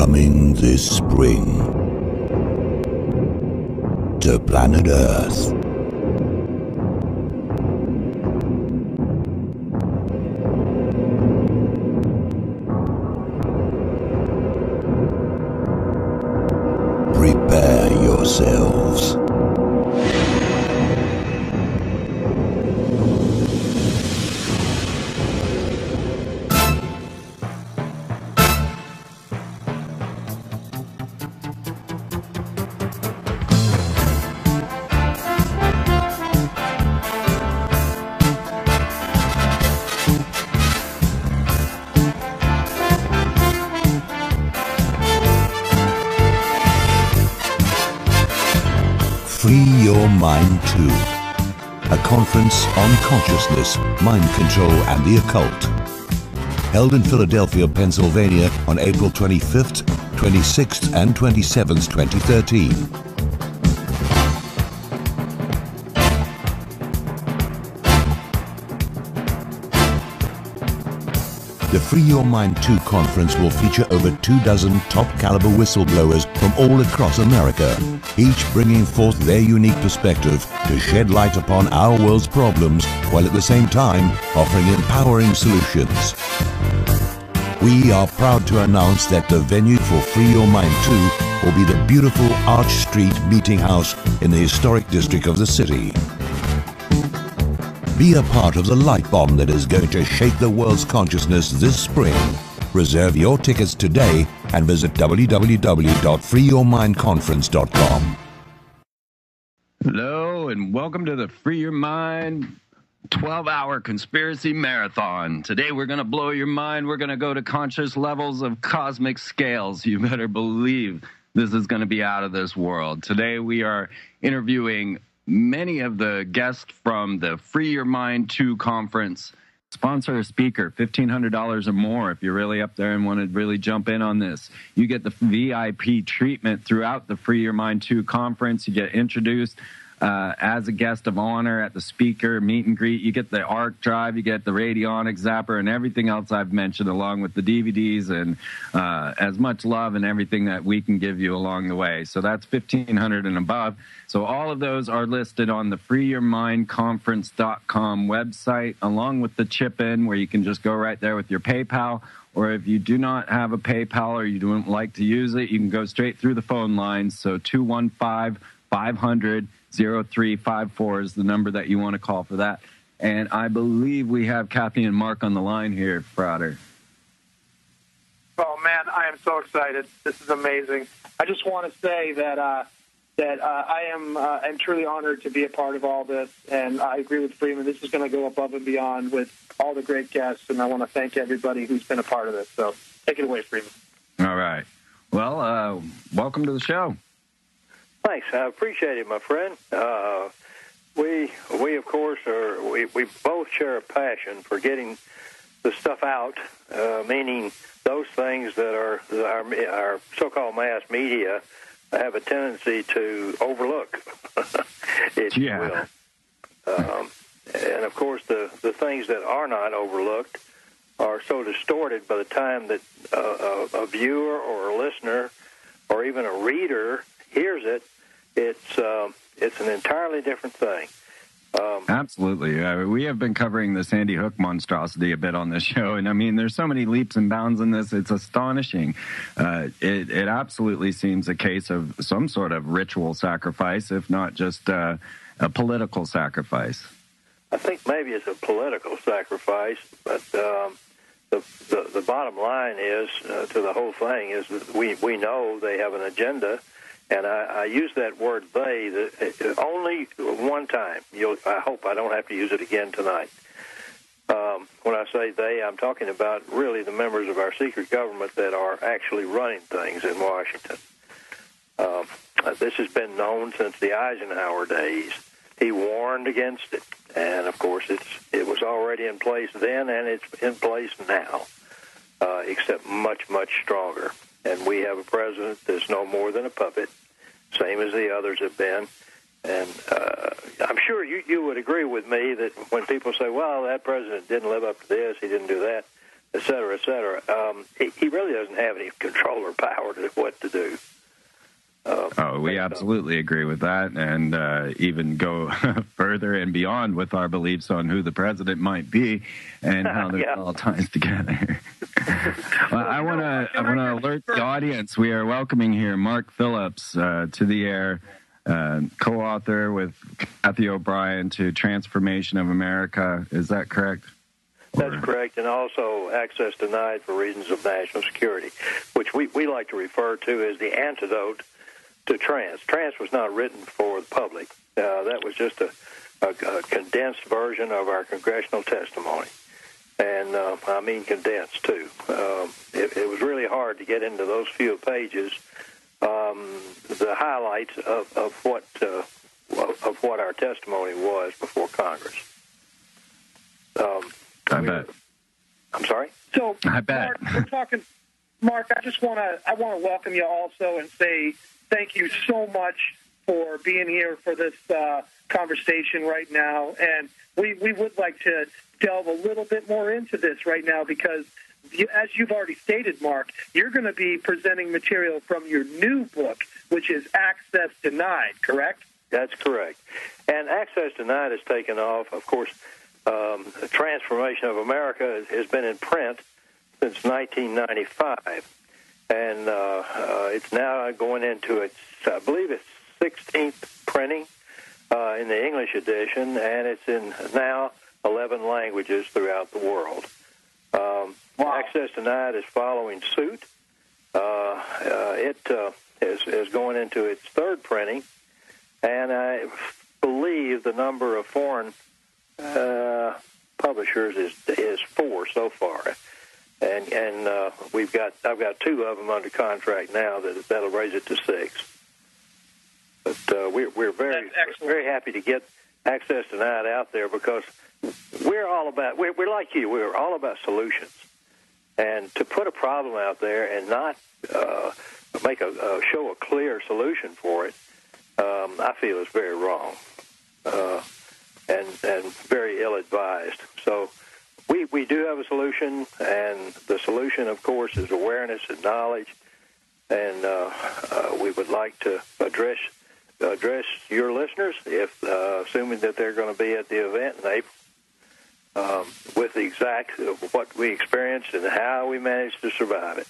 Coming this spring to planet Earth. Prepare yourselves. Free Your Mind 2, a conference on consciousness, mind control, and the occult. Held in Philadelphia, Pennsylvania on April 25th, 26th, and 27th, 2013. The Free Your Mind 2 conference will feature over 24 top-caliber whistleblowers from all across America, each bringing forth their unique perspective to shed light upon our world's problems, while at the same time offering empowering solutions. We are proud to announce that the venue for Free Your Mind 2 will be the beautiful Arch Street Meeting House in the historic district of the city. Be a part of the light bomb that is going to shake the world's consciousness this spring. Reserve your tickets today and visit www.freeyourmindconference.com. Hello and welcome to the Free Your Mind 12-hour conspiracy marathon. Today we're going to blow your mind. We're going to go to conscious levels of cosmic scales. You better believe this is going to be out of this world. Today we are interviewing many of the guests from the Free Your Mind 2 conference. Sponsor a speaker, $1,500 or more if you're really up there and want to really jump in on this. You get the VIP treatment throughout the Free Your Mind 2 conference. You get introduced as a guest of honor at the speaker meet and greet. You get the ARC drive, you get the radionic zapper, and everything else I've mentioned, along with the DVDs and as much love and everything that we can give you along the way. So that's $1,500 and above. So all of those are listed on the freeyourmindconference.com website, along with the chip-in, where you can just go right there with your PayPal. Or if you do not have a PayPal or you don't like to use it, you can go straight through the phone lines. So 215-500-0354 is the number that you want to call for that. And I believe we have Cathy and Mark on the line here, Frater. Oh, man, I am so excited. This is amazing. I just want to say that I am truly honored to be a part of all this, and I agree with Freeman. This is going to go above and beyond with all the great guests, and I want to thank everybody who's been a part of this. So take it away, Freeman. All right. Well, welcome to the show. Thanks. I appreciate it, my friend. We of course we both share a passion for getting the stuff out, meaning those things that our so-called mass media have a tendency to overlook, if you will. And of course, the things that are not overlooked are so distorted by the time that a viewer or a listener or even a reader hears it. It's an entirely different thing. Absolutely. We have been covering the Sandy Hook monstrosity a bit on this show, and I mean, there's so many leaps and bounds in this. It's astonishing. It absolutely seems a case of some sort of ritual sacrifice, if not just a political sacrifice. I think maybe it's a political sacrifice, but the bottom line is to the whole thing is that we know they have an agenda. And I use that word "they" only one time. I hope I don't have to use it again tonight. When I say they, I'm talking about really the members of our secret government that are actually running things in Washington. This has been known since the Eisenhower days. He warned against it, and of course it was already in place then, and it's in place now, except much, much stronger. And we have a president that's no more than a puppet, same as the others have been. And I'm sure you would agree with me that when people say, well, that president didn't live up to this, he didn't do that, et cetera, et cetera. He really doesn't have any control or power to what to do. We absolutely agree with that, and even go further and beyond with our beliefs on who the president might be and how this all ties together. I want to alert the audience. We are welcoming here Mark Phillips to the air, co-author with Cathy O'Brien to Transformation of America. Is that correct? That's correct, and also access denied for reasons of national security, which we like to refer to as the antidote to trans. Trans was not written for the public. That was just a condensed version of our congressional testimony. And I mean condensed, too. It was really hard to get into those few pages, the highlights of what our testimony was before Congress. I bet. I'm sorry? So, I bet. Mark, we're talking. Mark, I want to welcome you also and say thank you so much for being here for this conversation right now. And we would like to delve a little bit more into this right now because, as you've already stated, Mark, you're going to be presenting material from your new book, which is Access Denied, correct? That's correct. And Access Denied has taken off. Of course, Transformation of America has been in print since 1995. And it's now going into its, I believe it's 16th printing in the English edition, and it's in now 11 languages throughout the world. Access Denied is following suit. It is going into its third printing, and I believe the number of foreign publishers is 4 so far. And I've got 2 of them under contract now that'll raise it to 6. But we're very happy to get Access Denied out there because we're like you. We're all about solutions, and to put a problem out there and not show a clear solution for it, I feel is very wrong and very ill-advised. So. We do have a solution, and the solution, of course, is awareness and knowledge. And we would like to address your listeners, if assuming that they're going to be at the event in April, with the exact what we experienced and how we managed to survive it.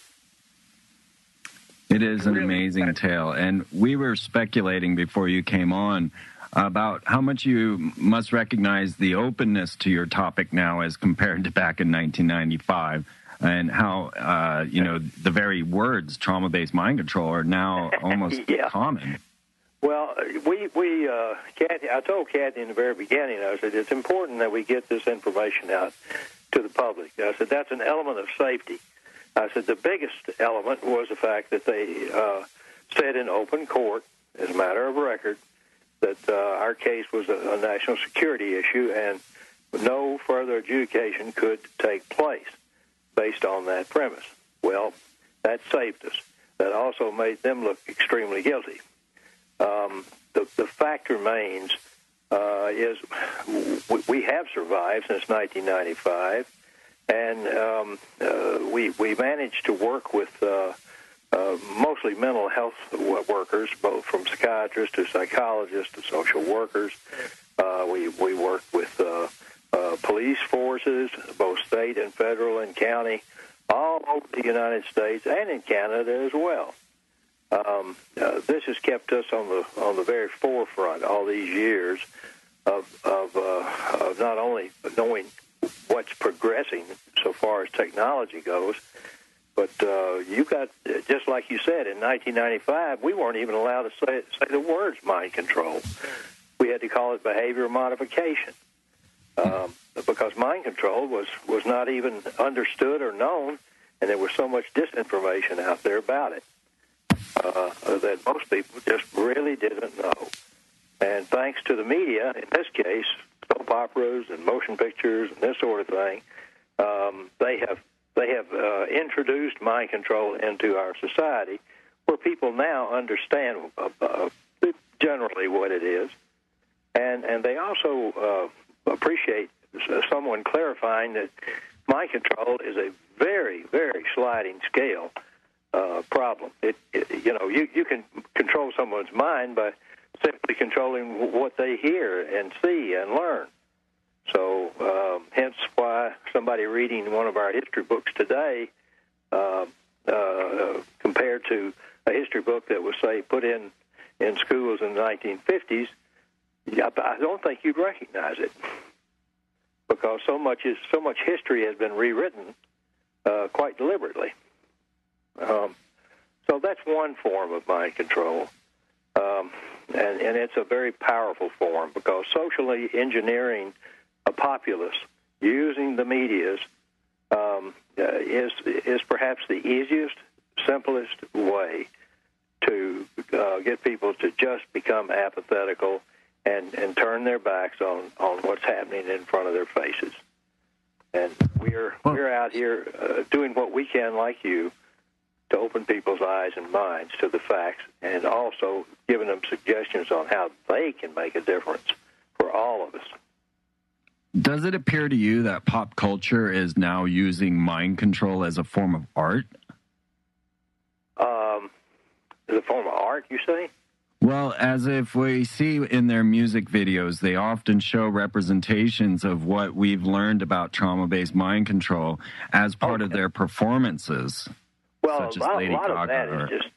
It is an amazing tale, and we were speculating before you came on about how much you must recognize the openness to your topic now as compared to back in 1995, and how, the very words trauma-based mind control are now almost common. Well, Cathy, I told Cathy in the very beginning, I said, it's important that we get this information out to the public. I said, that's an element of safety. I said, the biggest element was the fact that they said in open court, as a matter of record, that our case was a national security issue and no further adjudication could take place based on that premise. Well, that saved us. That also made them look extremely guilty. The fact remains is we have survived since 1995, and we managed to work with mostly mental health workers, both from psychiatrists to psychologists to social workers. We work with police forces, both state and federal and county, all over the United States and in Canada as well. This has kept us on the very forefront all these years of not only knowing what's progressing so far as technology goes, but you got, just like you said, in 1995, we weren't even allowed to say the words mind control. We had to call it behavior modification because mind control was not even understood or known, and there was so much disinformation out there about it that most people just really didn't know. And thanks to the media, in this case, soap operas and motion pictures and this sort of thing, they have introduced mind control into our society, where people now understand generally what it is, and they also appreciate someone clarifying that mind control is a very, very sliding scale problem. You can control someone's mind by simply controlling what they hear and see and learn. So, hence why somebody reading one of our history books today, compared to a history book that was, say, put in schools in the 1950s, I don't think you'd recognize it, because so much history has been rewritten quite deliberately. So that's one form of mind control, and it's a very powerful form, because socially engineering a populace using the medias is perhaps the easiest, simplest way to get people to just become apathetical and turn their backs on what's happening in front of their faces. And we're out here doing what we can, like you, to open people's eyes and minds to the facts, and also giving them suggestions on how they can make a difference for all of us. Does it appear to you that pop culture is now using mind control as a form of art? As a form of art, you say? Well, as if we see in their music videos, they often show representations of what we've learned about trauma-based mind control as part of their performances. Well, such as a Lady lot Gaga of that is just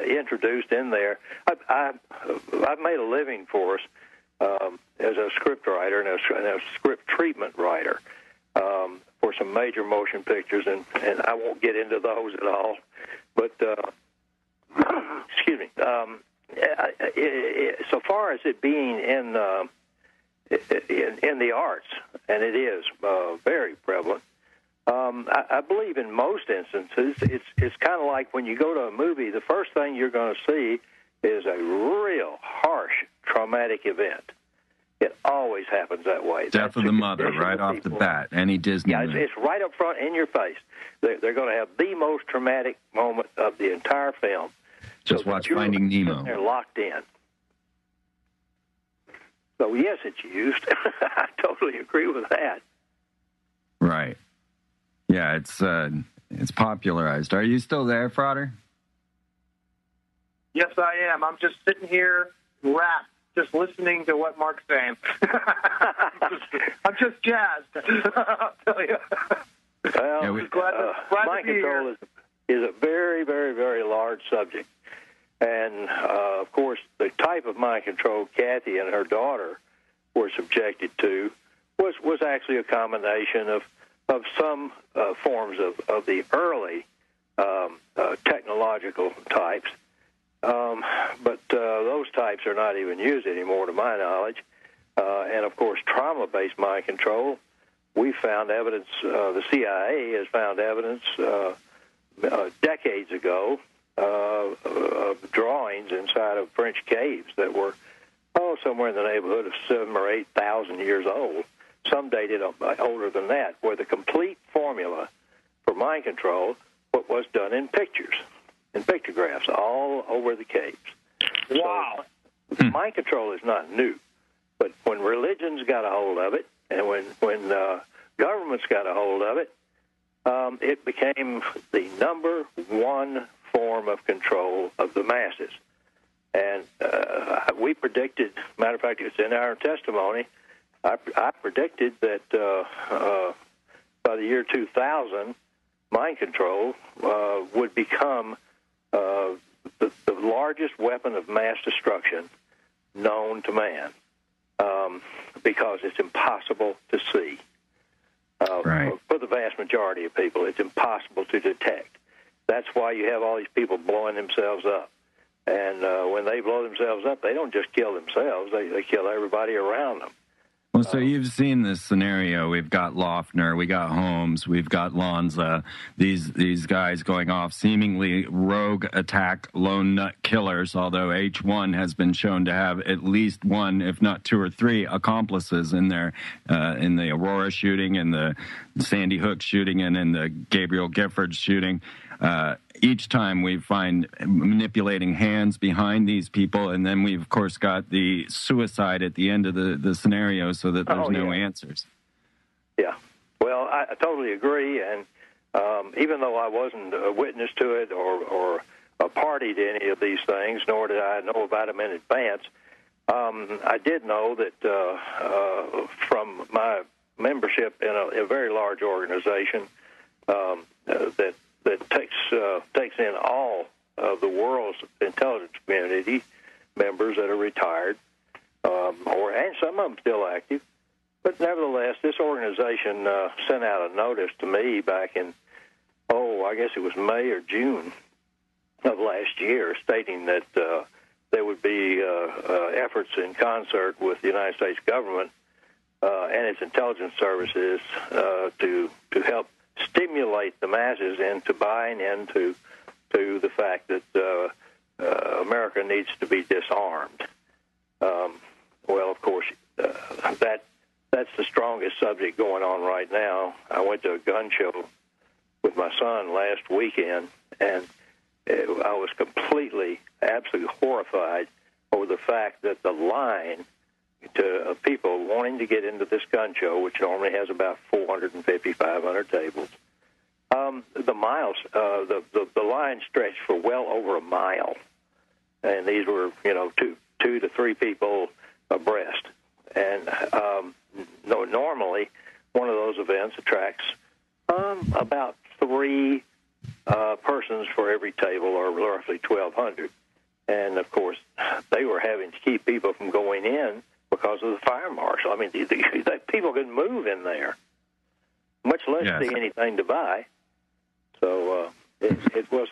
introduced in there. I've made a living for us as a script writer and a script treatment writer for some major motion pictures, and I won't get into those at all. But excuse me. So far as it being in the arts, and it is very prevalent, I believe in most instances it's kind of like when you go to a movie, the first thing you're going to see is a real harsh, traumatic event. It always happens that way. Death of the mother, right off the bat. Any Disney movie. It's right up front in your face. They're going to have the most traumatic moment of the entire film. Just watch Finding Nemo. They're locked in. So, yes, it's used. I totally agree with that. Right. Yeah, it's popularized. Are you still there, Frater? Yes, I am. I'm just sitting here wrapped, just listening to what Mark's saying. I'm just jazzed. I'll tell you. Well, mind control is a very, very, very large subject. And, of course, the type of mind control Cathy and her daughter were subjected to was actually a combination of some forms of the early technological types. But those types are not even used anymore, to my knowledge. And, of course, trauma-based mind control, we found evidence, the CIA has found evidence decades ago of drawings inside of French caves that were, somewhere in the neighborhood of 7,000 or 8,000 years old. Some dated older than that, where the complete formula for mind control was done in pictures, in pictographs, all over the caves. Wow. So, mind control is not new, but when religions got a hold of it, and when governments got a hold of it, it became the number one form of control of the masses. And we predicted, matter of fact, it's in our testimony, I predicted that by the year 2000, mind control would become the largest weapon of mass destruction known to man, because it's impossible to see. Right. For the vast majority of people, it's impossible to detect. That's why you have all these people blowing themselves up. And when they blow themselves up, they don't just kill themselves, they kill everybody around them. Well, so you've seen this scenario. We've got Loeffner, we got Holmes, we've got Lanza, these guys going off, seemingly rogue attack lone nut killers, although H1 has been shown to have at least one, if not two or three, accomplices in there, in the Aurora shooting, in the Sandy Hook shooting, and in the Gabriel Giffords shooting. Each time we find manipulating hands behind these people, and then we've, of course, got the suicide at the end of the scenario so that there's no answers. Yeah. Well, I totally agree. And even though I wasn't a witness to it or a party to any of these things, nor did I know about them in advance, I did know that from my membership in a very large organization that takes in all of the world's intelligence community members that are retired, and some of them still active. But nevertheless, this organization sent out a notice to me back in, I guess it was May or June of last year, stating that there would be efforts in concert with the United States government and its intelligence services to help stimulate the masses into buying into the fact that America needs to be disarmed. Well, of course, that's the strongest subject going on right now. I went to a gun show with my son last weekend, and I was absolutely horrified over the fact that the line to people wanting to get into this gun show, which normally has about 450, 500 tables, the line stretched for well over a mile, and these were two to three people abreast. And normally, one of those events attracts about three persons for every table, or roughly 1,200. And of course, they were having to keep people from going in because of the fire marshal. I mean, people couldn't move in there, much less see anything to buy. So it was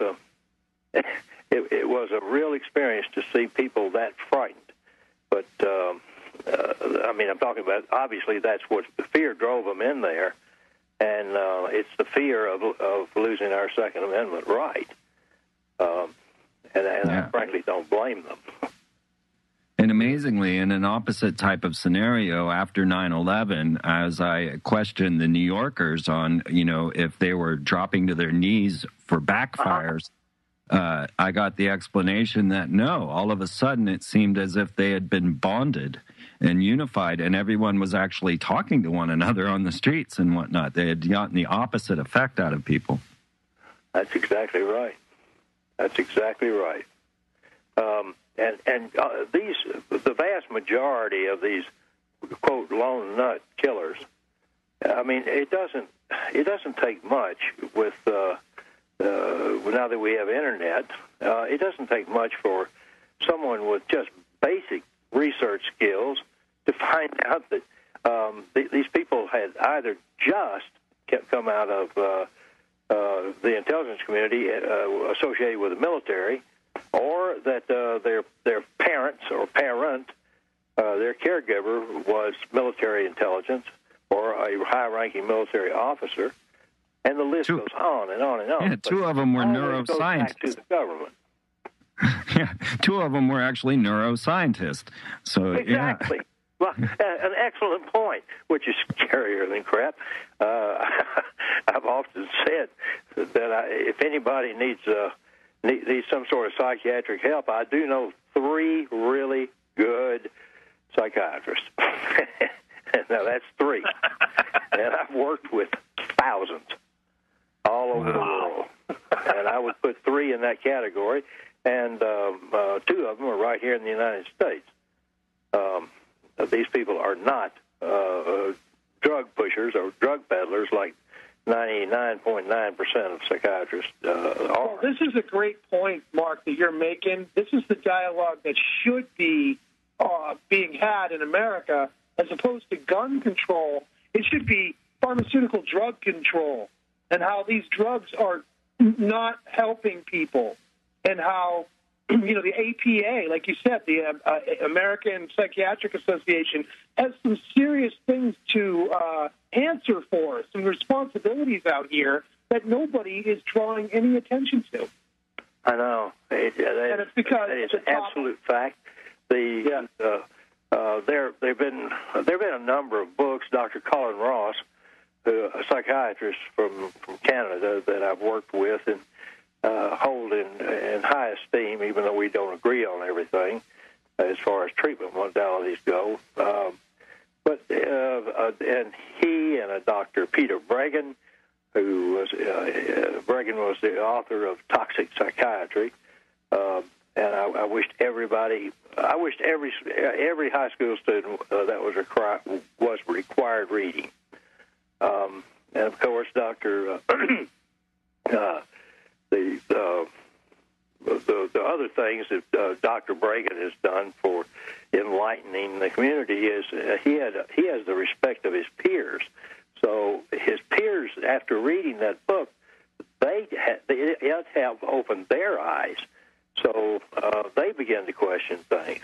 a real experience to see people that frightened. But I mean, I'm talking about, obviously that's what the fear drove them in there, and it's the fear of losing our Second Amendment right. And I frankly don't blame them. And amazingly, in an opposite type of scenario after 9/11, as I questioned the New Yorkers on, if they were dropping to their knees for backfires, I got the explanation that no, all of a sudden it seemed as if they had been bonded and unified, and everyone was actually talking to one another on the streets and whatnot. They had gotten the opposite effect out of people. That's exactly right. That's exactly right. The vast majority of these, quote, lone nut killers, I mean, it doesn't take much with now that we have internet. It doesn't take much for someone with just basic research skills to find out that these people had either just come out of the intelligence community associated with the military, or that their parents or parent, their caregiver, was military intelligence or a high-ranking military officer, and the list goes on and on and on. Yeah, two of them were neuroscientists. Goes back to the government. Yeah, two of them were actually neuroscientists. So exactly. Yeah. Well, an excellent point, which is scarier than crap. I've often said that if anybody needs some sort of psychiatric help, I do know three really good psychiatrists. Now, that's three. And I've worked with thousands all over the world. And I would put three in that category, and two of them are right here in the United States. These people are not drug pushers or drug peddlers like 99.9% of psychiatrists are. Well, this is a great point, Mark, that you're making. This is the dialogue that should be being had in America, as opposed to gun control. It should be pharmaceutical drug control, and how these drugs are not helping people, and how the APA, like you said, the American Psychiatric Association, has some serious things to answer for, some responsibilities out here that nobody is drawing any attention to. I know. And it's because it's an absolute fact. There have been a number of books. Dr. Colin Ross, a psychiatrist from Canada that I've worked with and hold in high esteem, even though we don't agree on everything as far as treatment modalities go. But and he and a Dr. Peter Bregan, who was Bregan was the author of Toxic Psychiatry, and I wished every high school student that was required reading, and of course, Dr. The other things that Dr. Bregan has done for enlightening the community is he has the respect of his peers. So his peers, after reading that book, they have opened their eyes. So they began to question things.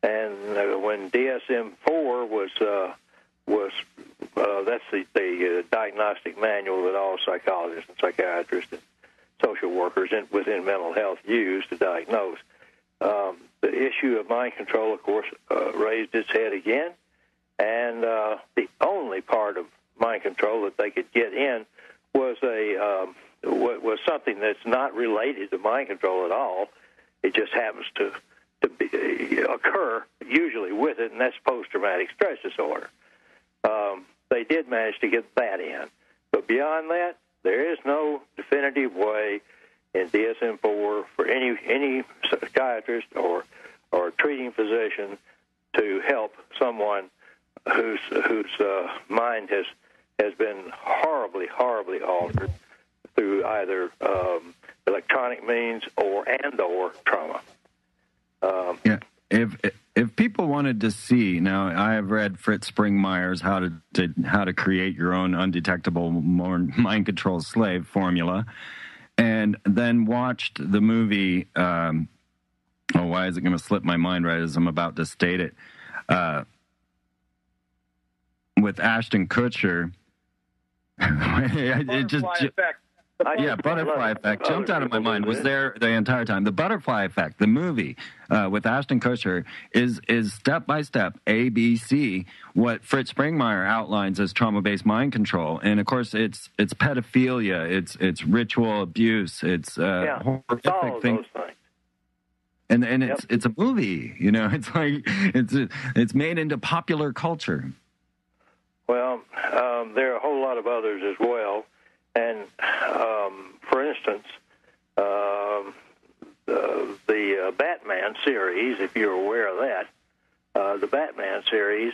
And when DSM-4 was that's the diagnostic manual that all psychologists and psychiatrists and social workers within mental health use to diagnose. The issue of mind control, of course, raised its head again, and the only part of mind control that they could get in was was something that's not related to mind control at all. It just happens to occur usually with it, and that's post-traumatic stress disorder. They did manage to get that in, but beyond that, there is no definitive way in DSM-4 for any psychiatrist or treating physician to help someone whose mind has been horribly altered through either electronic means or trauma. If people wanted to see, now I have read Fritz Springmeier's How to Create Your Own Undetectable Mind Control Slave formula, and then watched the movie. Why is it going to slip my mind right as I'm about to state it? With Ashton Kutcher, it just. Butterfly Effect jumped out of my mind. Was there the entire time. The Butterfly Effect, the movie with Ashton Kutcher, is step by step ABC what Fritz Springmeier outlines as trauma-based mind control, and of course it's pedophilia, it's ritual abuse, it's horrific things. And it's a movie, It's like it's made into popular culture. Well, there are a whole lot of others as well. And, for instance, the Batman series, if you're aware of that, the Batman series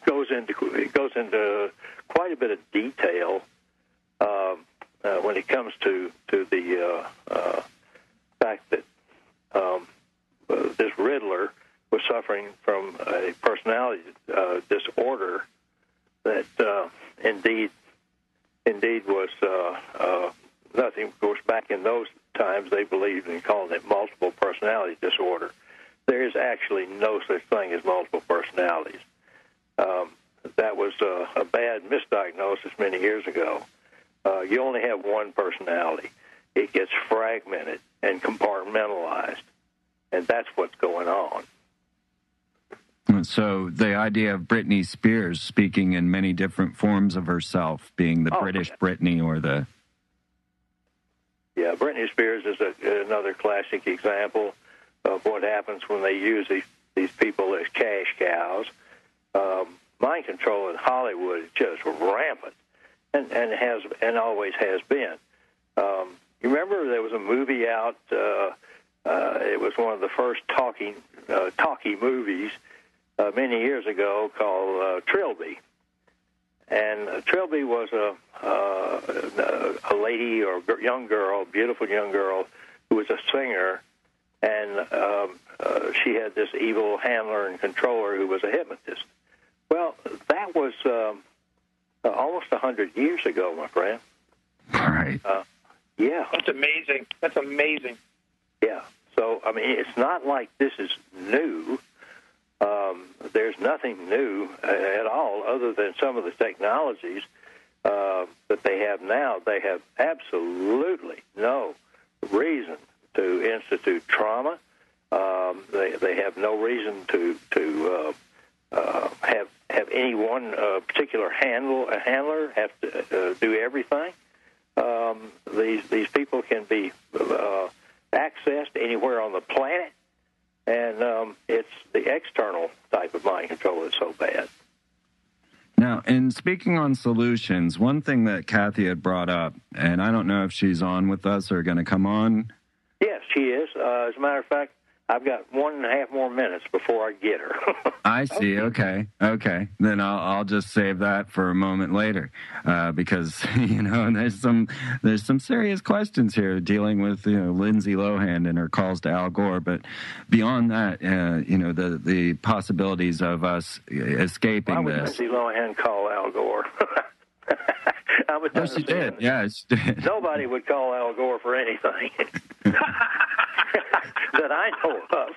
goes into quite a bit of detail when it comes to the fact that this Riddler was suffering from a personality disorder that indeed was nothing. Of course, back in those times, they believed in calling it multiple personality disorder. There is actually no such thing as multiple personalities. That was a bad misdiagnosis many years ago. You only have one personality. It gets fragmented and compartmentalized, and that's what's going on. So the idea of Britney Spears speaking in many different forms of herself, being the British Britney or the... Yeah, Britney Spears is another classic example of what happens when they use these people as cash cows. Mind control in Hollywood is just rampant, and always has been. You remember there was a movie out, it was one of the first talkie movies, many years ago, called Trilby, and Trilby was a lady or young girl, beautiful young girl, who was a singer, and she had this evil handler and controller who was a hypnotist. Well, that was almost 100 years ago, my friend. Right. Yeah. That's amazing. That's amazing. Yeah. So, I mean, it's not like this is new. There's nothing new at all other than some of the technologies that they have now. They have absolutely no reason to institute trauma. They have no reason to have any one particular handler have to do everything. These people can be accessed anywhere on the planet, And it's the external type of mind control that's so bad. Now, in speaking on solutions, one thing that Cathy had brought up, and I don't know if she's on with us or going to come on. Yes, she is. As a matter of fact, I've got 1.5 more minutes before I get her. I see. Okay. Then I'll just save that for a moment later, because there's some serious questions here dealing with Lindsay Lohan and her calls to Al Gore. But beyond that, the possibilities of us escaping Why would this. Lindsay Lohan call Al Gore? Oh, she did. Yeah, she did. Nobody would call Al Gore for anything that I know of.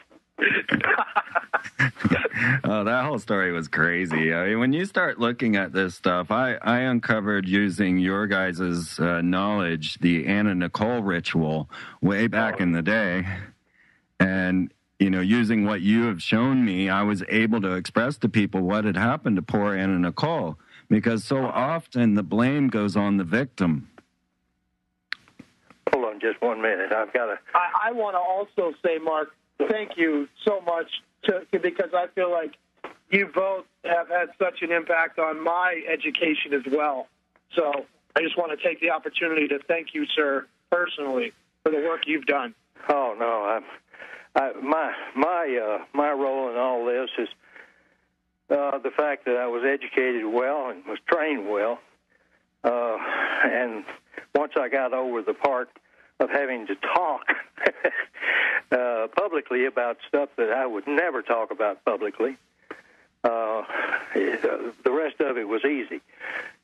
Oh, that whole story was crazy. I mean, when you start looking at this stuff, I uncovered using your guys' knowledge the Anna Nicole ritual way back in the day. And, using what you have shown me, I was able to express to people what had happened to poor Anna Nicole. Because so often the blame goes on the victim. Hold on just 1 minute. I've got to... I want to also say, Mark, thank you so much because I feel like you both have had such an impact on my education as well. So I just want to take the opportunity to thank you, sir, personally, for the work you've done. Oh, no. My role in all this is the fact that I was educated well and was trained well. And once I got over the part of having to talk publicly about stuff that I would never talk about publicly, the rest of it was easy.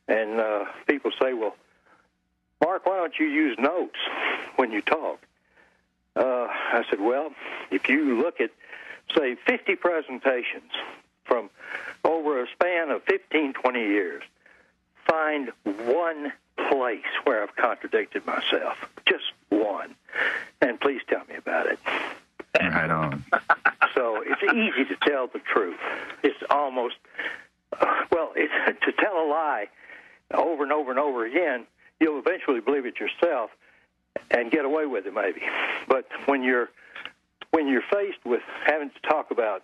And people say, well, Mark, why don't you use notes when you talk? I said, well, if you look at, say, 50 presentations from over a span of 15, 20 years, find one place where I've contradicted myself, just one, and please tell me about it. Right on. So it's easy to tell the truth. It's almost, it's to tell a lie over and over and over again, you'll eventually believe it yourself and get away with it maybe. But when you're faced with having to talk about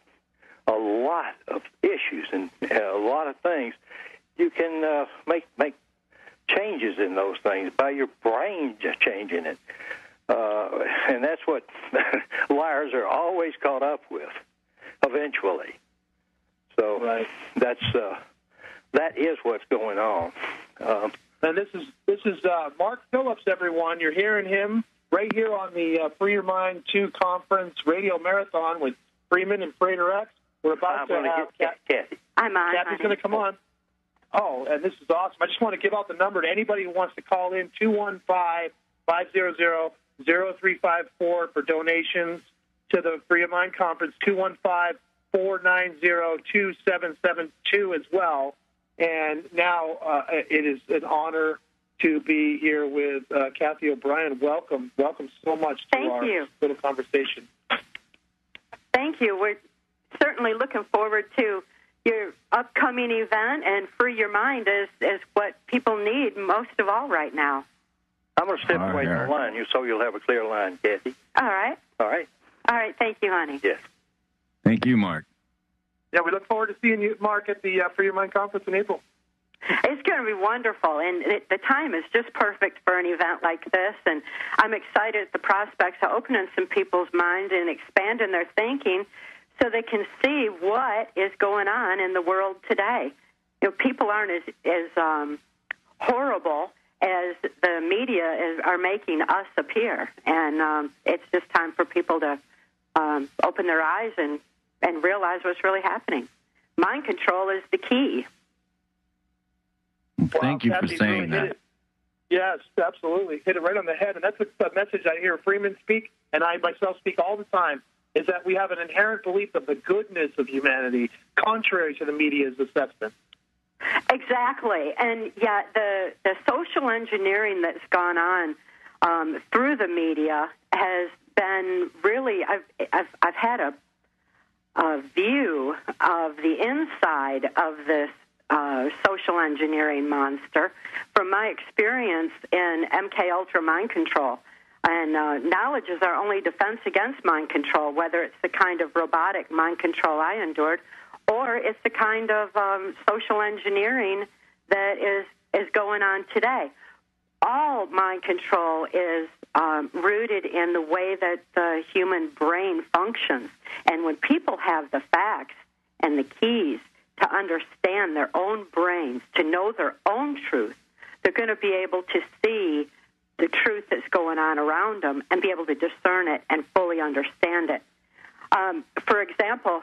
a lot of issues and a lot of things, you can make changes in those things by your brain just changing it. And that's what liars are always caught up with eventually. So right. That is what's going on. And this is Mark Phillips, everyone. You're hearing him right here on the Free Your Mind 2 Conference Radio Marathon with Freeman and Freighter X. We're about to have Cathy. I'm on. Cathy's going to come on. Oh, and this is awesome. I just want to give out the number to anybody who wants to call in, 215-500-0354 for donations to the Free Your Mind Conference, 215-490-2772 as well. And now it is an honor to be here with Cathy O'Brien. Welcome so much to our little conversation. Thank you. We're certainly looking forward to your upcoming event, and Free Your Mind is what people need most of all right now. I'm going to step away from the line so you'll have a clear line, Cathy. All right. All right. All right. Thank you, honey. Yes. Thank you, Mark. Yeah, we look forward to seeing you, Mark, at the Free Your Mind Conference in April. It's going to be wonderful, and the time is just perfect for an event like this, and I'm excited at the prospects of opening some people's minds and expanding their thinking so they can see what is going on in the world today. People aren't as horrible as the media are making us appear, and it's just time for people to open their eyes and realize what's really happening. Mind control is the key. Thank you for saying that. Yes, absolutely. Hit it right on the head. And that's a message I hear Freeman speak, and I myself speak all the time, is that we have an inherent belief of the goodness of humanity, contrary to the media's assessment. Exactly. And, the social engineering that's gone on through the media has been really, I've had a view of the inside of this social engineering monster from my experience in MK Ultra mind control. And knowledge is our only defense against mind control, whether it's the kind of robotic mind control I endured, or it's the kind of social engineering that is going on today. All mind control is rooted in the way that the human brain functions. And when people have the facts and the keys to understand their own brains, to know their own truth, they're going to be able to see the truth that's going on around them and be able to discern it and fully understand it. For example,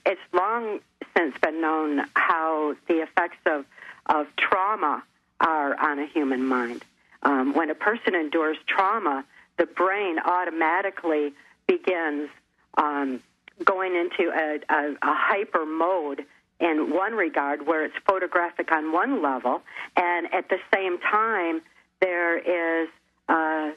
it's long since been known how the effects of trauma are on a human mind. When a person endures trauma, the brain automatically begins going into a hyper mode in one regard, where it's photographic on one level, and at the same time, there is a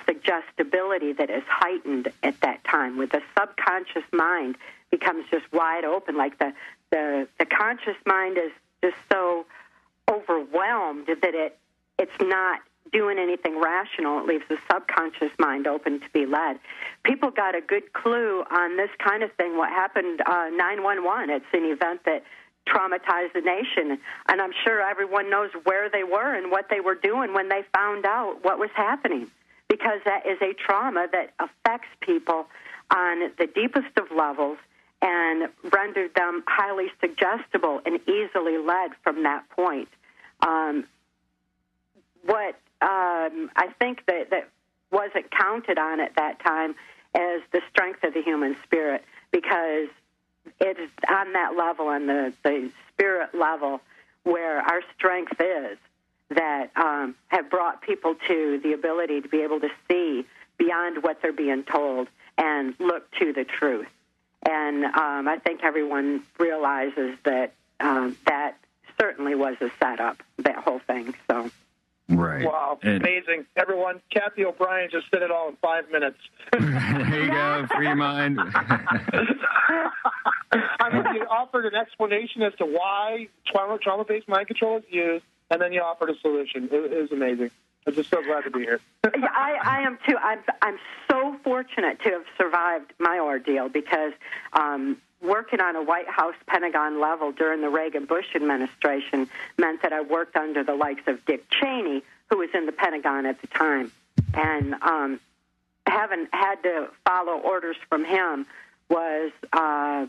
suggestibility that is heightened at that time, where the subconscious mind becomes just wide open. Like the conscious mind is just so overwhelmed that it's not doing anything rational. It leaves the subconscious mind open to be led. People got a good clue on this kind of thing. What happened 9/11? It's an event that traumatized the nation, and I'm sure everyone knows where they were and what they were doing when they found out what was happening, because that is a trauma that affects people on the deepest of levels and rendered them highly suggestible and easily led from that point. What I think that wasn't counted on at that time is the strength of the human spirit, because it is on that level, on the spirit level, where our strength is, that have brought people to the ability to be able to see beyond what they're being told and look to the truth. And I think everyone realizes that that certainly was a setup, that whole thing. So. Right. Wow, amazing. Everyone, Cathy O'Brien just did it all in 5 minutes. There you go, free your mind. I mean, you offered an explanation as to why trauma-based mind control is used, and then you offered a solution. It was amazing. I'm just so glad to be here. I am too. I'm so fortunate to have survived my ordeal, because working on a White House Pentagon level during the Reagan-Bush administration meant that I worked under the likes of Dick Cheney, who was in the Pentagon at the time. And having had to follow orders from him was a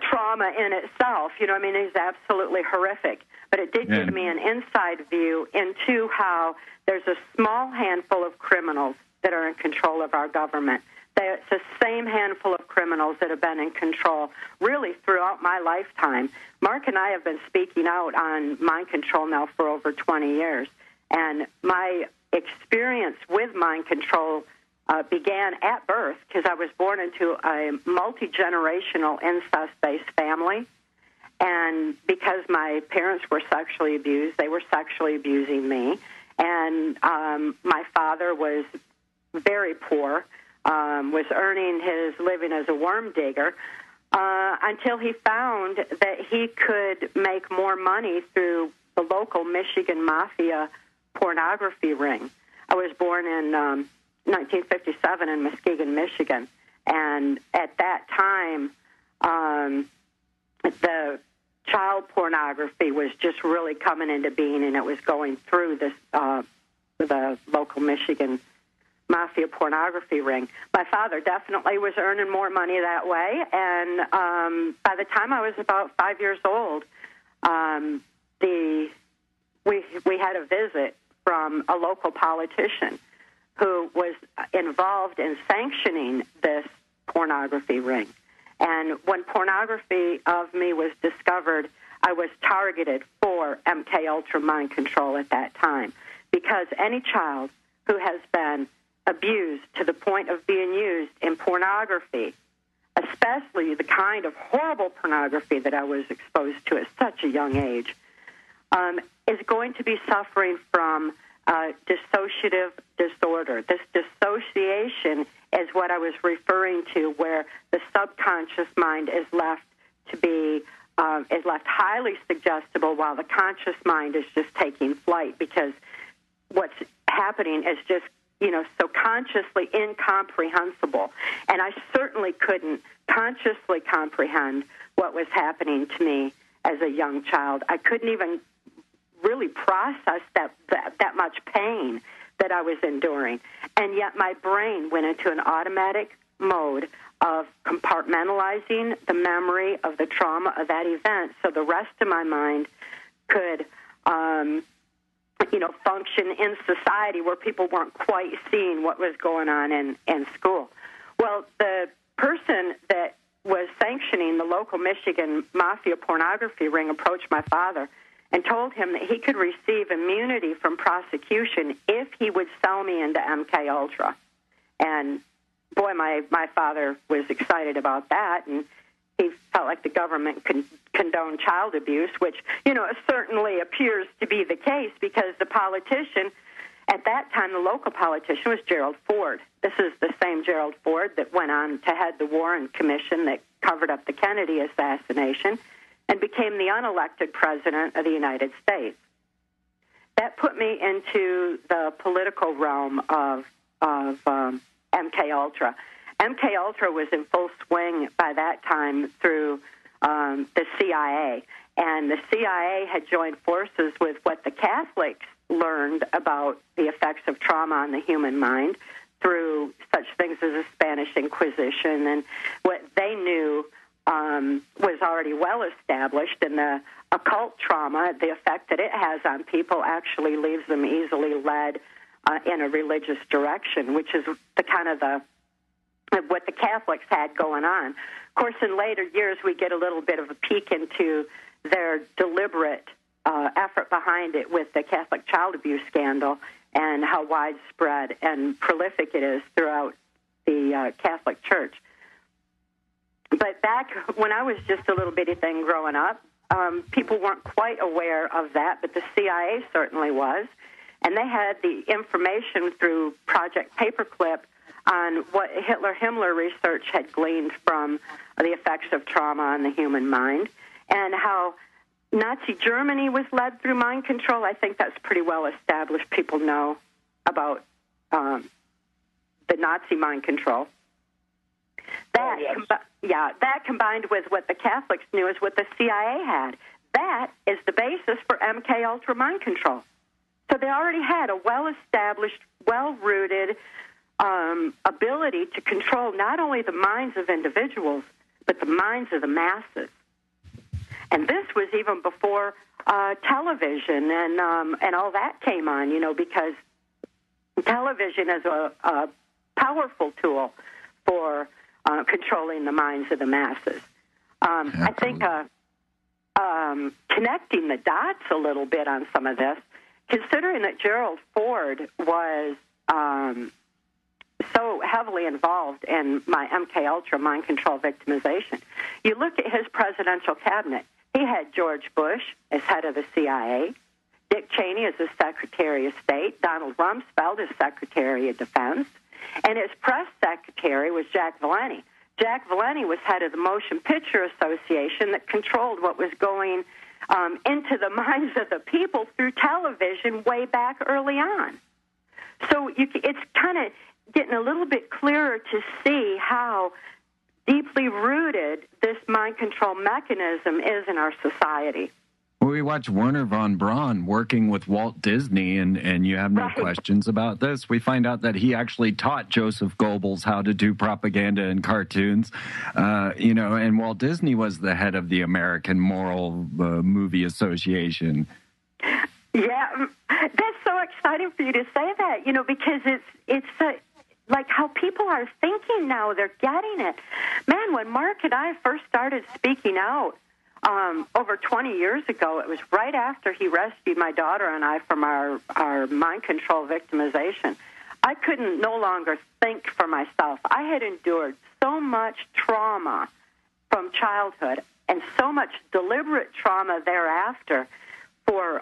trauma in itself. You know, I mean, it's absolutely horrific. But it did give me an inside view into how there's a small handful of criminals that are in control of our government. It's the same handful of criminals that have been in control really throughout my lifetime. Mark and I have been speaking out on mind control now for over 20 years. And my experience with mind control began at birth, because I was born into a multi-generational incest-based family. And because my parents were sexually abused, they were sexually abusing me. And my father was very poor, was earning his living as a worm digger, until he found that he could make more money through the local Michigan Mafia pornography ring. I was born in 1957 in Muskegon, Michigan. And at that time, the child pornography was just really coming into being, and it was going through this the local Michigan Mafia pornography ring. My father definitely was earning more money that way, and by the time I was about 5 years old, we had a visit from a local politician who was involved in sanctioning this pornography ring. And when pornography of me was discovered, I was targeted for MK Ultra mind control at that time, because any child who has been abused to the point of being used in pornography, especially the kind of horrible pornography that I was exposed to at such a young age, is going to be suffering from dissociative disorder. This dissociation is what I was referring to, where the subconscious mind is left to be is left highly suggestible, while the conscious mind is just taking flight, because what's happening is just so consciously incomprehensible. And I certainly couldn't consciously comprehend what was happening to me as a young child. I couldn't even really process that much pain that I was enduring. And yet my brain went into an automatic mode of compartmentalizing the memory of the trauma of that event so the rest of my mind could function in society where people weren't quite seeing what was going on in school. Well, the person that was sanctioning the local Michigan mafia pornography ring approached my father and told him that he could receive immunity from prosecution if he would sell me into MK Ultra. And boy, my father was excited about that, and he felt like the government could condone child abuse, which, certainly appears to be the case because the politician at that time, the local politician, was Gerald Ford. This is the same Gerald Ford that went on to head the Warren Commission that covered up the Kennedy assassination and became the unelected president of the United States. That put me into the political realm of MK Ultra. MK Ultra was in full swing by that time through the CIA, and the CIA had joined forces with what the Catholics learned about the effects of trauma on the human mind through such things as the Spanish Inquisition, and what they knew was already well established, and the occult trauma, the effect that it has on people actually leaves them easily led in a religious direction, which is the kind of what the Catholics had going on. Of course, in later years, we get a little bit of a peek into their deliberate effort behind it with the Catholic child abuse scandal and how widespread and prolific it is throughout the Catholic Church. But back when I was just a little bitty thing growing up, people weren't quite aware of that, but the CIA certainly was. And they had the information through Project Paperclip on what Hitler-Himmler research had gleaned from the effects of trauma on the human mind, and how Nazi Germany was led through mind control. I think that's pretty well established. People know about the Nazi mind control. That combined with what the Catholics knew is what the CIA had. That is the basis for MK Ultra mind control. So they already had a well-established, well-rooted ability to control not only the minds of individuals, but the minds of the masses. And this was even before television and all that came on, because television is a powerful tool for controlling the minds of the masses. I think connecting the dots a little bit on some of this, considering that Gerald Ford was so heavily involved in my MK Ultra mind control victimization, you look at his presidential cabinet. He had George Bush as head of the CIA, Dick Cheney as his Secretary of State, Donald Rumsfeld as Secretary of Defense, and his press secretary was Jack Valenti. Jack Valenti was head of the Motion Picture Association that controlled what was going into the minds of the people through television way back early on. So it's kind of getting a little bit clearer to see how deeply rooted this mind control mechanism is in our society. Well, we watched Werner von Braun working with Walt Disney, and you have no questions about this. We find out that he actually taught Joseph Goebbels how to do propaganda in cartoons, and Walt Disney was the head of the American Moral Movie Association. Yeah, that's so exciting for you to say that, because it's like how people are thinking now. They're getting it. Man, when Mark and I first started speaking out, over 20 years ago, it was right after he rescued my daughter and I from our mind control victimization. I couldn't no longer think for myself. I had endured so much trauma from childhood and so much deliberate trauma thereafter for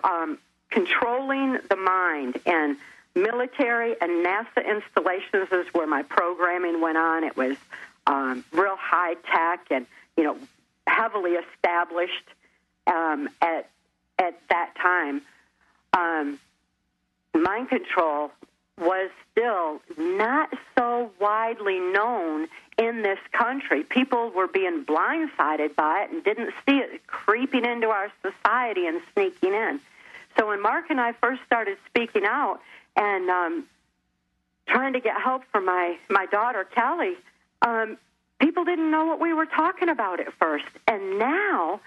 controlling the mind, and military and NASA installations is where my programming went on. It was real high tech and, heavily established at that time. Mind control was still not so widely known in this country. People were being blindsided by it and didn't see it creeping into our society and sneaking in. So when Mark and I first started speaking out and trying to get help for my daughter, Kelly, people didn't know what we were talking about at first. And now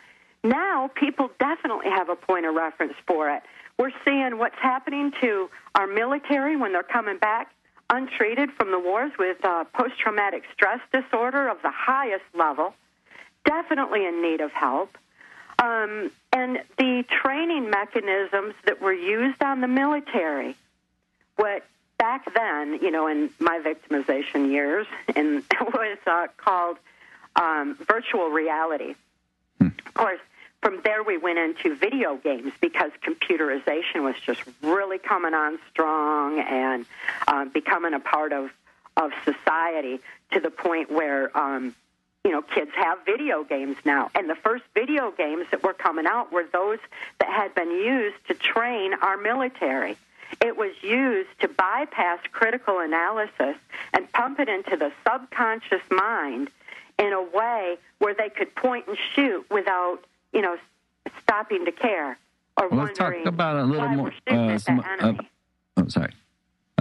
people definitely have a point of reference for it. We're seeing what's happening to our military when they're coming back untreated from the wars with post-traumatic stress disorder of the highest level, definitely in need of help. And the training mechanisms that were used on the military, what back then, in my victimization years, and was called virtual reality. Of course, from there we went into video games because computerization was just really coming on strong and becoming a part of society to the point where, kids have video games now. And the first video games that were coming out were those that had been used to train our military. It was used to bypass critical analysis and pump it into the subconscious mind in a way where they could point and shoot without, stopping to care or wondering. Let's talk about a little more.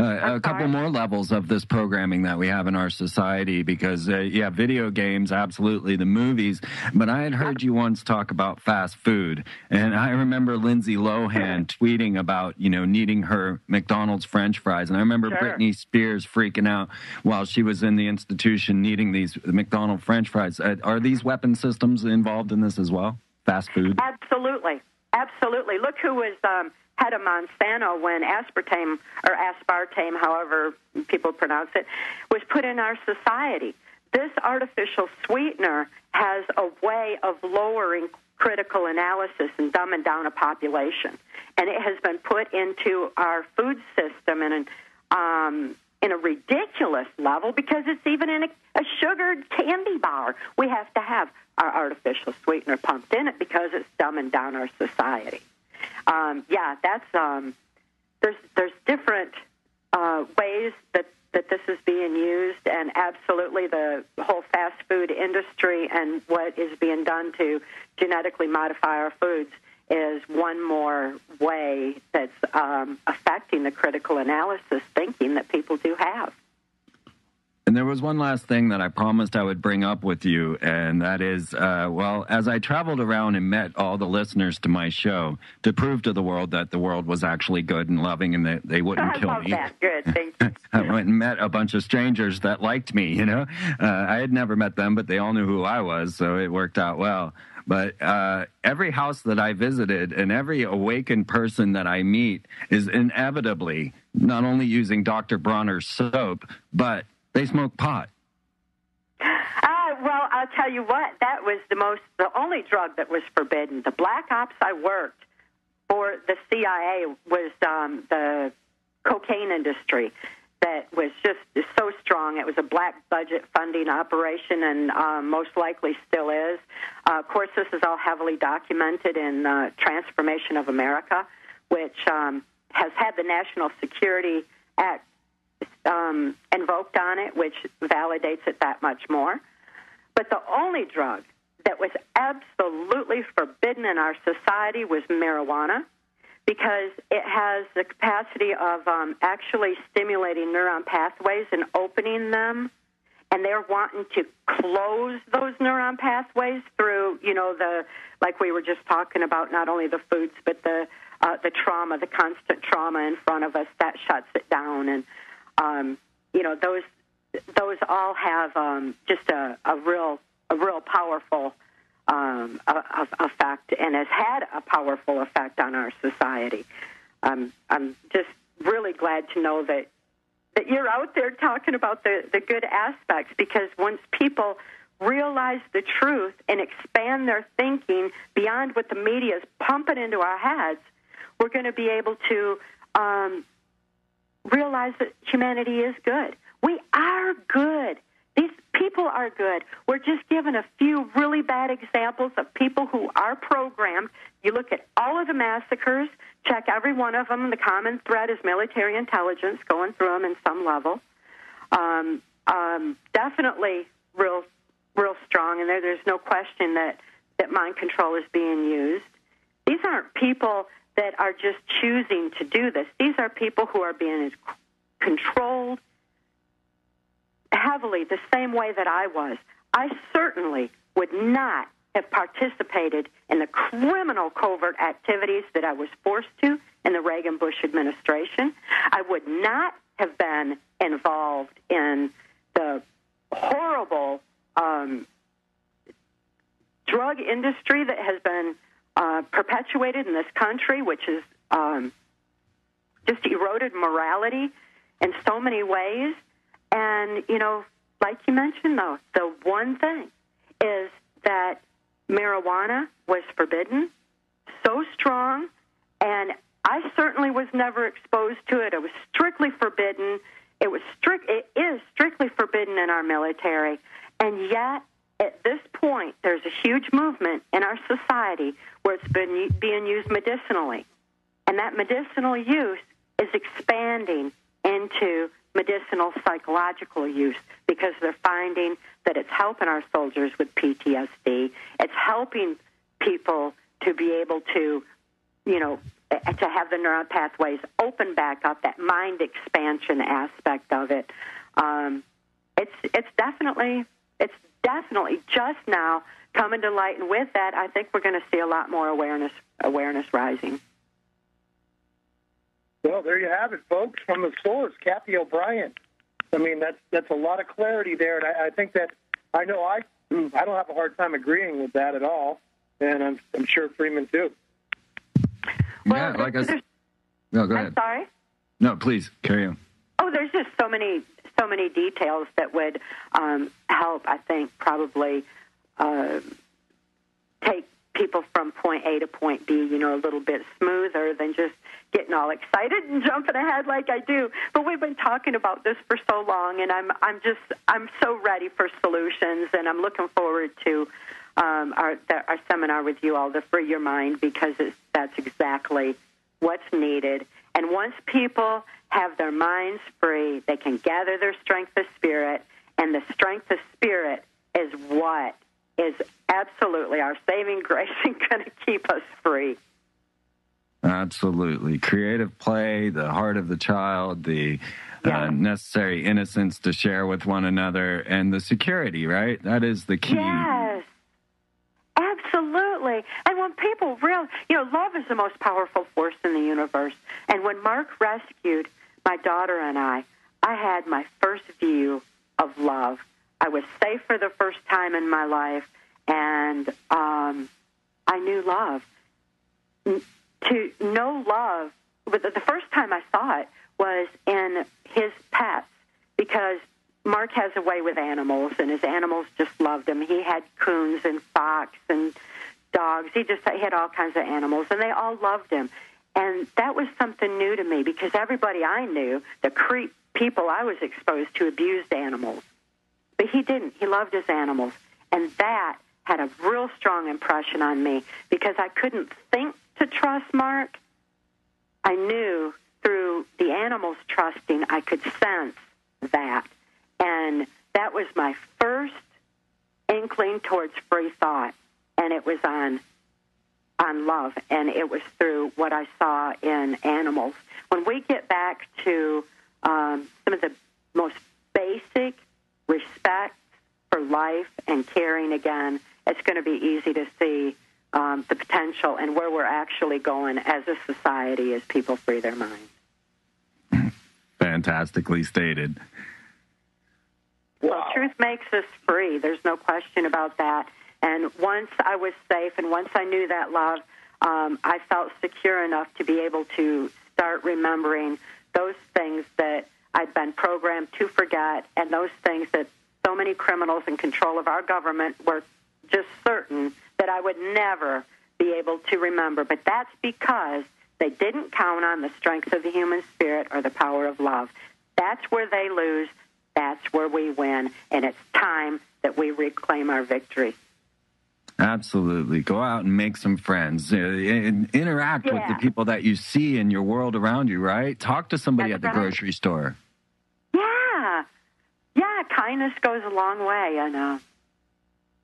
A couple more levels of this programming that we have in our society because, video games, absolutely, the movies. But I had heard you once talk about fast food. And I remember Lindsay Lohan tweeting about, needing her McDonald's French fries. And I remember Britney Spears freaking out while she was in the institution needing these McDonald's French fries. Are these weapon systems involved in this as well? Fast food? Absolutely. Absolutely. Look who was head of Monsanto when aspartame, however people pronounce it, was put in our society. This artificial sweetener has a way of lowering critical analysis and dumbing down a population. And it has been put into our food system in a ridiculous level because it's even in a sugared candy bar. We have to have our artificial sweetener pumped in it because it's dumbing down our society. There's different ways that this is being used, and absolutely the whole fast food industry and what is being done to genetically modify our foods is one more way that's affecting the critical analysis thinking that people do have. And there was one last thing that I promised I would bring up with you, and that is, as I traveled around and met all the listeners to my show to prove to the world that the world was actually good and loving and that they wouldn't kill me. That. Good, thank you. I went and met a bunch of strangers that liked me, I had never met them, but they all knew who I was, so it worked out well. But every house that I visited and every awakened person that I meet is inevitably not only using Dr. Bronner's soap, but they smoke pot. Well, I'll tell you what, that was the only drug that was forbidden. The black ops I worked for the CIA was the cocaine industry that was just so strong. It was a black budget funding operation and most likely still is. Of course, this is all heavily documented in Transformation of America, which has had the National Security Act invoked on it, which validates it that much more. But the only drug that was absolutely forbidden in our society was marijuana because it has the capacity of actually stimulating neuron pathways and opening them, and they're wanting to close those neuron pathways through, like we were just talking about, not only the foods, but the trauma, the constant trauma in front of us, that shuts it down. And those all have just a real powerful effect, and has had a powerful effect on our society. I'm just really glad to know that you're out there talking about the good aspects, because once people realize the truth and expand their thinking beyond what the media is pumping into our heads, we're going to be able to realize that humanity is good. We are good. These People are good. We're just given a few really bad examples of people who are programmed. You look at all of the massacres, check every one of them. The common thread is military intelligence going through them in some level. Definitely real strong, and there's no question that mind control is being used. These aren't people that are just choosing to do this. These are people who are being controlled heavily the same way that I was. I certainly would not have participated in the criminal covert activities that I was forced to in the Reagan-Bush administration. I would not have been involved in the horrible drug industry that has been perpetuated in this country, which is just eroded morality in so many ways. And, like you mentioned, though, the one thing is that marijuana was forbidden, so strong, and I certainly was never exposed to it. It was strictly forbidden. It is strictly forbidden in our military. And yet, at this point, there's a huge movement in our society where it's been being used medicinally. And that medicinal use is expanding into medicinal psychological use because they're finding that it's helping our soldiers with PTSD. It's helping people to be able to, to have the neuron pathways open back up, that mind expansion aspect of it. It's definitely just now coming to light, and with that, I think we're going to see a lot more awareness rising. Well, there you have it, folks, from the source, Cathy O'Brien. I mean, that's a lot of clarity there, and I think that I know I don't have a hard time agreeing with that at all, and I'm sure Freeman too. Yeah, like I said. No, go ahead. I'm sorry? No, please carry on. Oh, there's just so many details that would help, I think, probably take people from point A to point B, a little bit smoother than just getting all excited and jumping ahead like I do. But we've been talking about this for so long, and I'm so ready for solutions, and I'm looking forward to our seminar with you all, to Free Your Mind, because that's exactly what's needed. And once people have their minds free, they can gather their strength of spirit, and the strength of spirit is what is absolutely our saving grace and going to keep us free. Absolutely. Creative play, the heart of the child, the necessary innocence to share with one another, and the security, right? That is the key. Yes. Absolutely. And when people love is the most powerful force in the universe. And when Mark rescued my daughter and I had my first view of love. I was safe for the first time in my life, and I knew love. To know love, but the first time I saw it was in his pets, because Mark has a way with animals, and his animals just loved him. He had coons and fox and dogs. He had all kinds of animals, and they all loved him. And that was something new to me, because everybody I knew, the people I was exposed to, abused animals. But he didn't. He loved his animals. And that had a real strong impression on me, because I couldn't think to trust Mark. I knew through the animals trusting, I could sense that. And that was my first inkling towards free thought. And it was on love, and it was through what I saw in animals. When we get back to some of the most basic respect for life and caring again, it's going to be easy to see the potential and where we're actually going as a society as people free their minds. Fantastically stated. Well, truth makes us free. There's no question about that. And once I was safe, and once I knew that love, I felt secure enough to be able to start remembering those things that I'd been programmed to forget, and those things that so many criminals in control of our government were just certain that I would never be able to remember. But that's because they didn't count on the strength of the human spirit or the power of love. That's where they lose. that's where we win, and it's time that we reclaim our victory. Absolutely. Go out and make some friends. Interact with the people that you see in your world around you, right? Talk to somebody at the grocery store. Yeah. Yeah, kindness goes a long way, I know.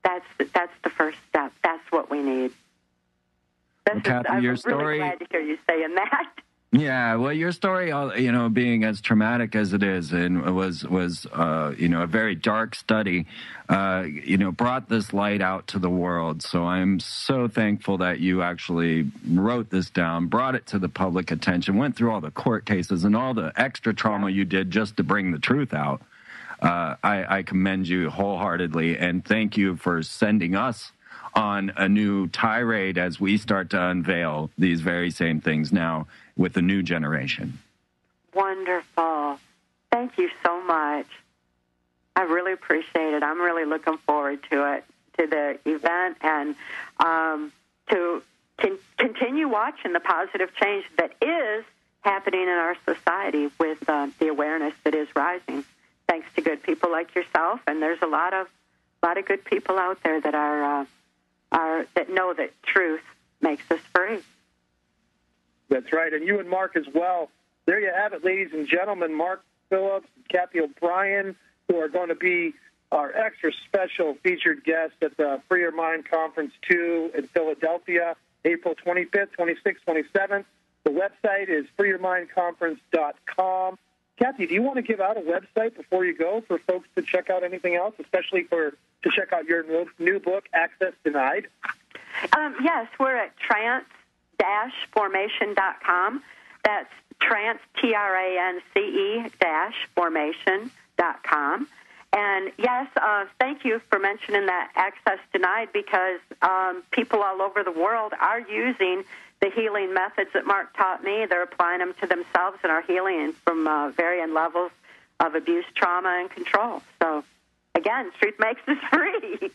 That's the first step. That's what we need. Cathy, I'm your really story, glad to hear you saying that. Yeah, well, your story, being as traumatic as it is, and was a very dark study, brought this light out to the world. So I'm so thankful that you actually wrote this down, brought it to the public attention, went through all the court cases and all the extra trauma you did just to bring the truth out. I commend you wholeheartedly, and thank you for sending us on a new tirade as we start to unveil these very same things now with the new generation. Wonderful. Thank you so much. I really appreciate it. I'm really looking forward to it, to the event, and to continue watching the positive change that is happening in our society with the awareness that is rising, thanks to good people like yourself. And there's a lot of good people out there that are that know that truth makes us free. That's right, and you and Mark as well. There you have it, ladies and gentlemen. Mark Phillips and Cathy O'Brien, who are going to be our extra special featured guests at the Free Your Mind Conference 2 in Philadelphia, April 25th, 26th, 27th. The website is freeyourmindconference.com. Cathy, do you want to give out a website before you go for folks to check out anything else, especially to check out your new book, Access Denied? Yes, we're at trance-formation.com. That's trance, TRANCE-formation.com. And yes, thank you for mentioning that Access Denied, because people all over the world are using the healing methods that Mark taught me. They're applying them to themselves and are healing from varying levels of abuse, trauma, and control. So, again, truth makes us free.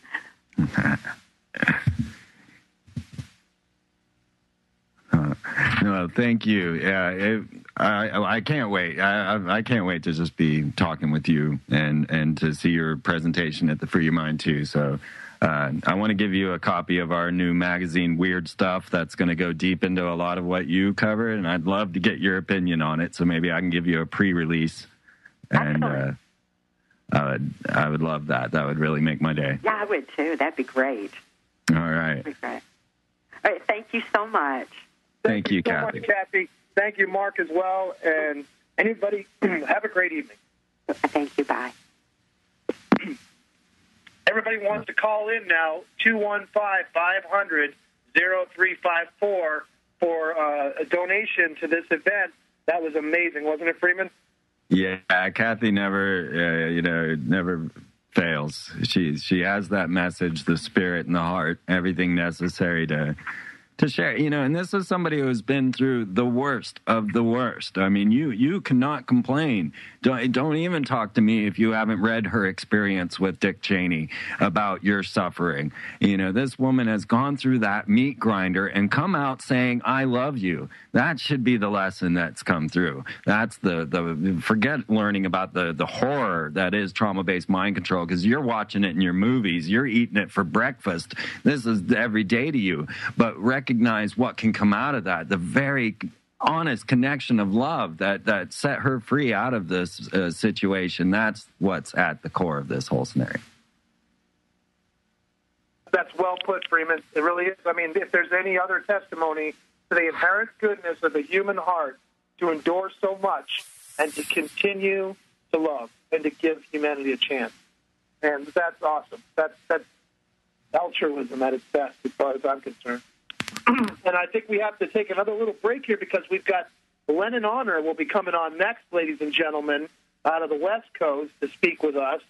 No, thank you. Yeah, I can't wait. I can't wait to just be talking with you and to see your presentation at the Free Your Mind too. So I want to give you a copy of our new magazine, Weird Stuff, that's going to go deep into a lot of what you covered, and I'd love to get your opinion on it. So maybe I can give you a pre-release, and I would love that. That would really make my day. Yeah, I would too. That'd be great. All right. That'd be great. All right. Thank you so much. Thank you, so Cathy. much, Cathy. Thank you, Mark, as well. And anybody, have a great evening. Thank you. Bye. Everybody wants to call in now, 215-500-0354 for a donation to this event. That was amazing, wasn't it, Freeman? Yeah, Cathy never fails. She has that message, the spirit and the heart, everything necessary to share, and this is somebody who's been through the worst of the worst. I mean, you cannot complain. Don't even talk to me if you haven't read her experience with Dick Cheney about your suffering. This woman has gone through that meat grinder and come out saying, I love you. That should be the lesson that's come through. That's forget learning about the horror that is trauma-based mind control, because you're watching it in your movies. You're eating it for breakfast. This is every day to you. But recognize what can come out of that, the very honest connection of love that set her free out of this situation. That's what's at the core of this whole scenario. That's well put, Freeman. It really is. I mean, if there's any other testimony to the inherent goodness of the human heart to endure so much and to continue to love and to give humanity a chance. And that's awesome. That's altruism at its best, as far as I'm concerned. And I think we have to take another little break here, because we've got Lennon Honor will be coming on next, ladies and gentlemen, out of the West Coast to speak with us.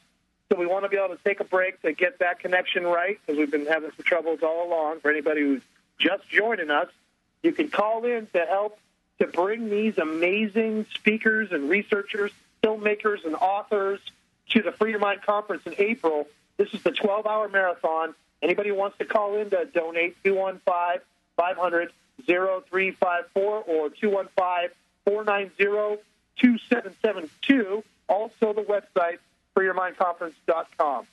So we want to be able to take a break to get that connection right, because we've been having some troubles all along. For anybody who's just joining us, you can call in to help to bring these amazing speakers and researchers, filmmakers and authors to the Free Your Mind Conference in April. This is the 12-hour marathon. Anybody who wants to call in to donate, 215-500-0354 or 215-490-2772. Also the website, freeyourmindconference.com.